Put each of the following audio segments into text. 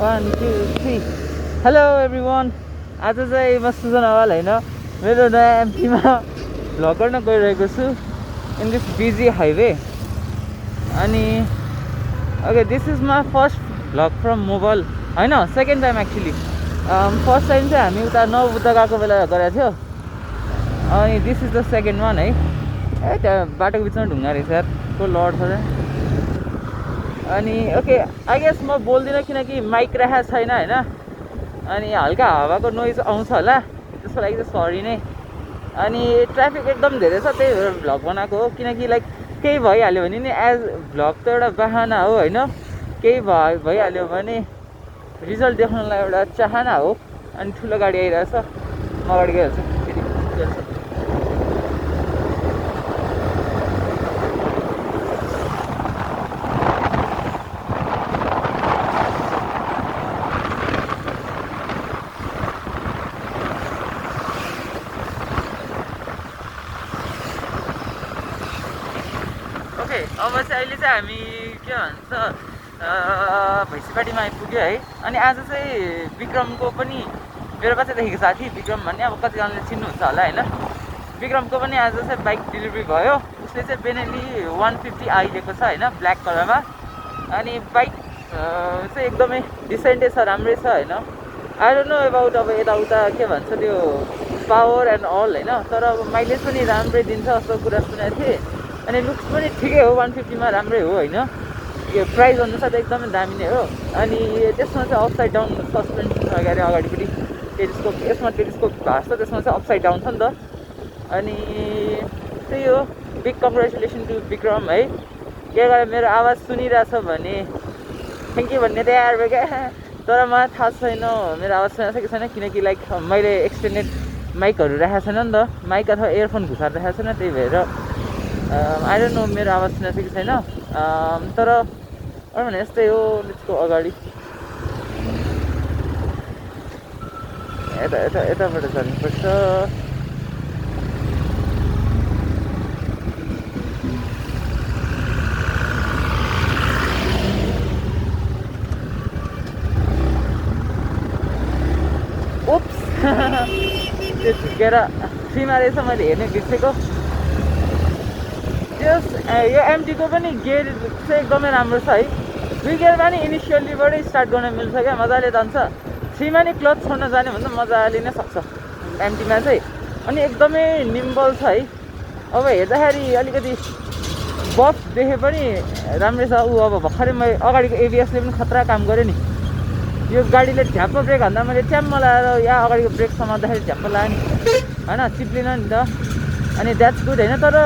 1 2 3 hello everyone आज चाहिँ म सुजन अवाल हैन मेरो नयाँ एमपीमा भ्लग गर्न गइरहेको छु इन दिस बिजी हाइवे अनि okay this is my first vlog from mobile हैन second time actually first time चाहिँ हामी उता नवबुद्ध गएको बेला गरेको थियो अनि this is the second one है त्यहाँ बाटोको बिचमा ढुङ्गा रहेछ यार को लड छ अनि ओके आई गेस म बोल्दिनँ किनकि माइक राखेको छैन हैन अनि हल्का हावाको नोइज आउँछ होला त्यसको लागि चाहिँ सरी नै अनि ट्राफिक एकदम धेरै छ त्यही भएर भ्लग बनाएको हो किनकि लाइक केही भइहाल्यो भने नि एज भ्लग त एउटा बाहना हो हैन केही भइहाल्यो भने रिजल्ट देखाउनलाई एउटा चाहना हो अनि ठुलो गाडी आइरहेछ म अगाडि गइहाल्छु फेरि अब चाहिँ अहिले चाहिँ हामी के भन्छ भैँसीपाटीमा आइपुग्यो है अनि आज चाहिँ विक्रमको पनि मेरो बच्चादेखिको साथी विक्रम भन्ने अब कतिजनाले चिन्नुहुन्छ होला होइन विक्रमको पनि आज चाहिँ बाइक डेलिभरी भयो उसले चाहिँ बेनेली 150 आइदिएको छ होइन ब्ल्याक कलरमा अनि बाइक चाहिँ एकदमै डिसेन्टै छ राम्रै छ होइन आई डोन्ट नो एबाउट अब यताउता के भन्छ त्यो पावर एन्ड अल होइन तर अब माइलेज पनि राम्रै दिन्छ जस्तो कुरा सुनेको थिएँ अनि लुक्स पनि ठिकै हो 150 मा राम्रै हो होइन यो प्राइस अनुसार त एकदमै दामी नै हो अनि त्यसमा चाहिँ अपसाइड डाउन सस्पेन्सन अगाडि अगाडिपट्टि टेलिस्कोप यसमा टेलिस्कोप भएको छ त्यसमा चाहिँ अपसाइड डाउन छ नि त अनि त्यही हो बिग कङ्ग्रेचुलेसन टु विक्रम है के गरेर मेरो आवाज सुनिरहेछ भने थ्याङ्क यू भन्ने तयार भयो क्या तर मलाई थाहा छैन मेरो आवाज सुनिरहेछ कि छैन किनकि लाइक मैले एक्सटेन्डेड माइकहरू राखेको छैन नि त माइक अथवा इयरफोन घुसाएर राखेको छैन त्यही भएर आई डोन्ट नो मेरो आवाज सुनेको छ कि छैन तर अरू भने यस्तै हो त्यसको अगाडि यताबाट जानुपर्छ ओप्स त्यो झुकेर फ्रीमा रहेछ मैले हेर्ने बिर्सेको यो एमटीको पनि गियर चाहिँ एकदमै राम्रो छ है 2 गियरमा नि इनिसियल्लीबाटै स्टार्ट गर्न मिल्छ क्या मजाले जान्छ 3मा नि क्लच छोड्न जाने भने त मजाले नै सक्छ एमटीमा चाहिँ अनि एकदमै निम्बल छ है अब हेर्दाखेरि अलिकति बफ देखे पनि राम्रै छ ऊ अब भर्खरै मैले अगाडिको एबिएसले पनि खतरा काम गर्यो नि यो गाडीले झ्याप्प ब्रेक हान्दा मैले च्याम्म लगाएर या अगाडिको ब्रेक समात्दाखेरि झ्याप्प लाग्यो नि होइन चिप्लिन नि त अनि द्याट्स गुड होइन तर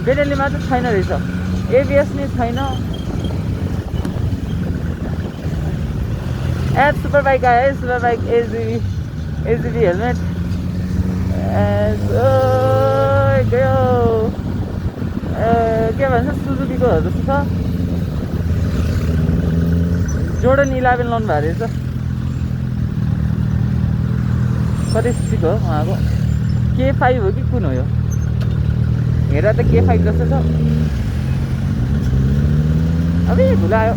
बेनेलीमा चाहिँ छैन रहेछ एबिएस नै छैन सुपर बाइक आयो है सुपर बाइक एजिबी हेलमेट गयो के भन्छ सुजुकीको जस्तो छ जोर्डन 11 लाउनु भएको रहेछ कति सिक हो उहाँको K5 हो कि कुन हो यो हेर त K5 जस्तो छ अबे भुलायो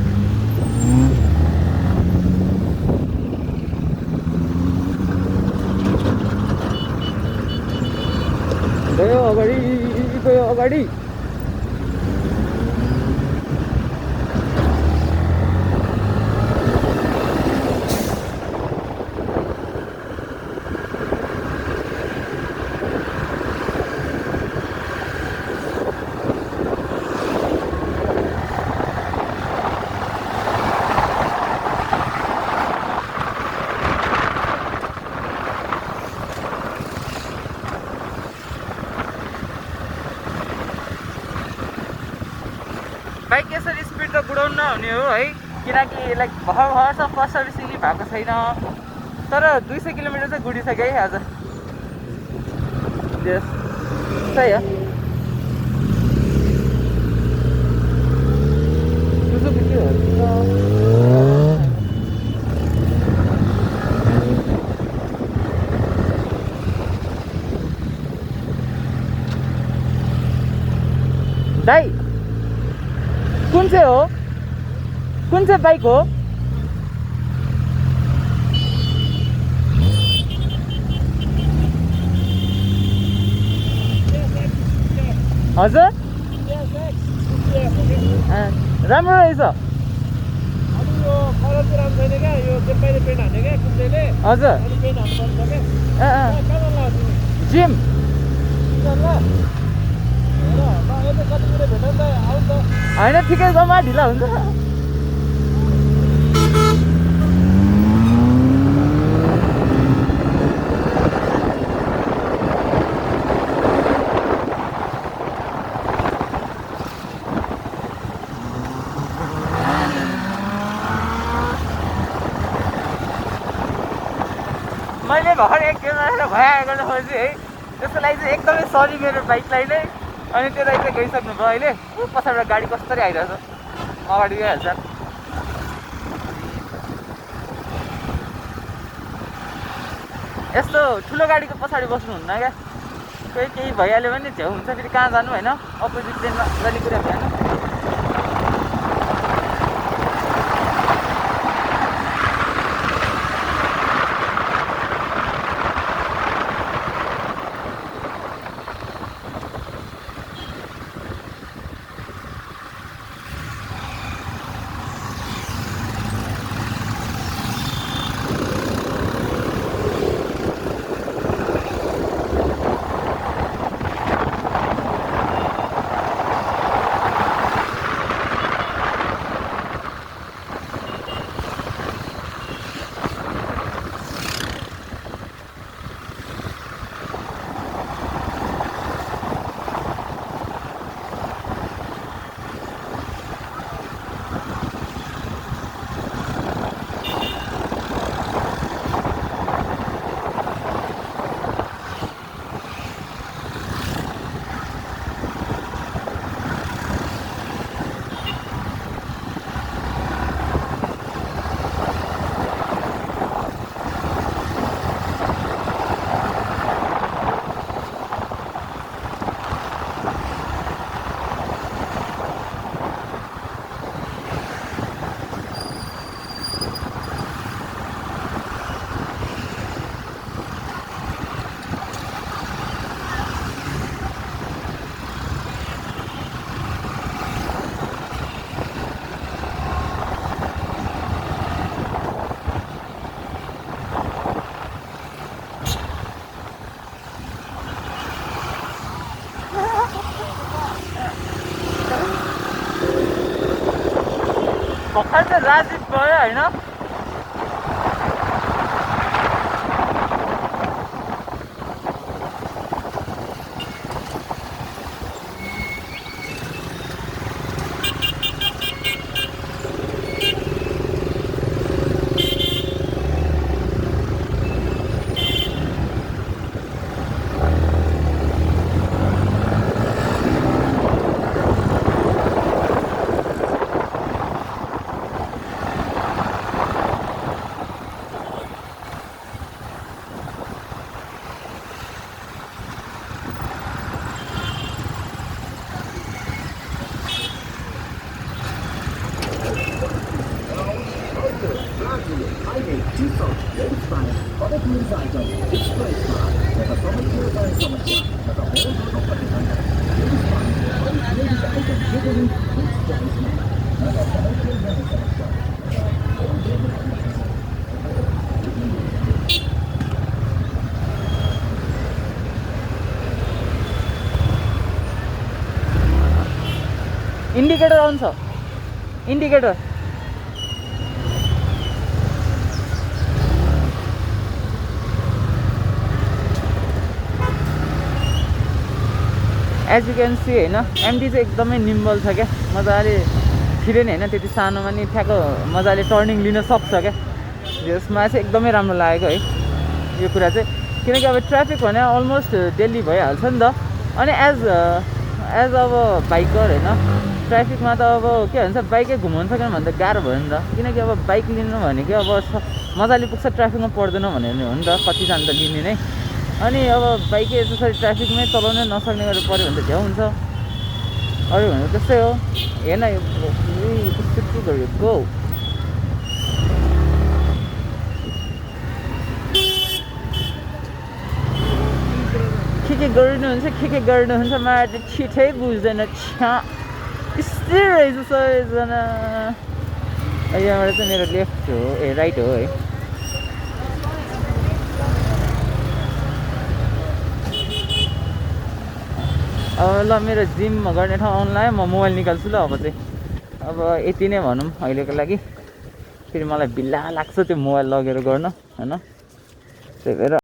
गयो अगाडि बाइक यसरी स्पिड त गुडाउनु नहुने हो है किनकि लाइक भर्खर छ फर्स्ट सर्भिसिङ भएको छैन तर 200 किलोमिटर चाहिँ गुडिसक्यो है आज सही हो दाइ कुन चाहिँ बाइक हो हजुर राम्रो रहेछ अनि यो कलर चाहिँ राम्रो छैन क्या यो त्यसैले पेन्ट हाने क्या कुनैले हजुर अनि पेन्ट हान्नु पर्छ क्या कहाँ लाग्छ जिम ल यता कतितिर भेट नि त आउ त होइन ठिकै जम्मा ढिला हुन्छ मैले भर्खर एक किलोमिटर भइआएको गर्दाखेरि है त्यसको लागि चाहिँ एकदमै सरी मेरो बाइकलाई नै अनि त्यो दाइ चाहिँ गइसक्नु भयो अहिले पछाडिबाट गाडी कसरी आइरहेछ अगाडि गइहाल्छ यस्तो ठुलो गाडीको पछाडि बस्नुहुन्न क्या कोही केही भइहाल्यो भने झ्याउ हुन्छ फेरि कहाँ जानु होइन अपोजिट लेनमा जाने कुरा भएन भर्खर चाहिँ राजीव गयो होइन इन्डिकेटर आउँछ indicator as you can see होइन एमडी चाहिँ एकदमै निम्बल छ क्या मजाले फेरि नि होइन त्यति सानोमा नि ठ्याक्क मजाले टर्निङ लिन सक्छ क्या यसमा चाहिँ एकदमै राम्रो लागेको है यो कुरा चाहिँ किनकि अब ट्राफिक भने अलमोस्ट डेली भइहाल्छ नि त अनि एज अब बाइकर होइन ट्राफिकमा त अब के भन्छ बाइकै घुमाउनु सकेन भने त गाह्रो भयो नि त किनकि अब बाइक लिनु भनेको अब मजाले पुग्छ ट्राफिकमा पर्दैन भने हो नि त कतिजना त लिने नै अनि अब बाइकै त्यसरी ट्राफिकमै चलाउनै नसक्ने गरेर पऱ्यो भने त झ्याउ हुन्छ अरू भनेको त्यस्तै हो हेर्न यो कस्तो के गरेको के गर्नुहुन्छ के गर्नुहुन्छ मलाई त छिटै बुझ्दैन छ्या यस्तै रहेछ सबैजना यहाँबाट चाहिँ मेरो लेफ्ट हो ए राइट हो है अब ल मेरो जिम गर्ने ठाउँ आउनु लाग्यो म मोबाइल निकाल्छु ल अब चाहिँ अब यति नै भनौँ अहिलेको लागि फेरि मलाई भिल्ला लाग्छ त्यो मोबाइल लगेर गर्न होइन त्यही भएर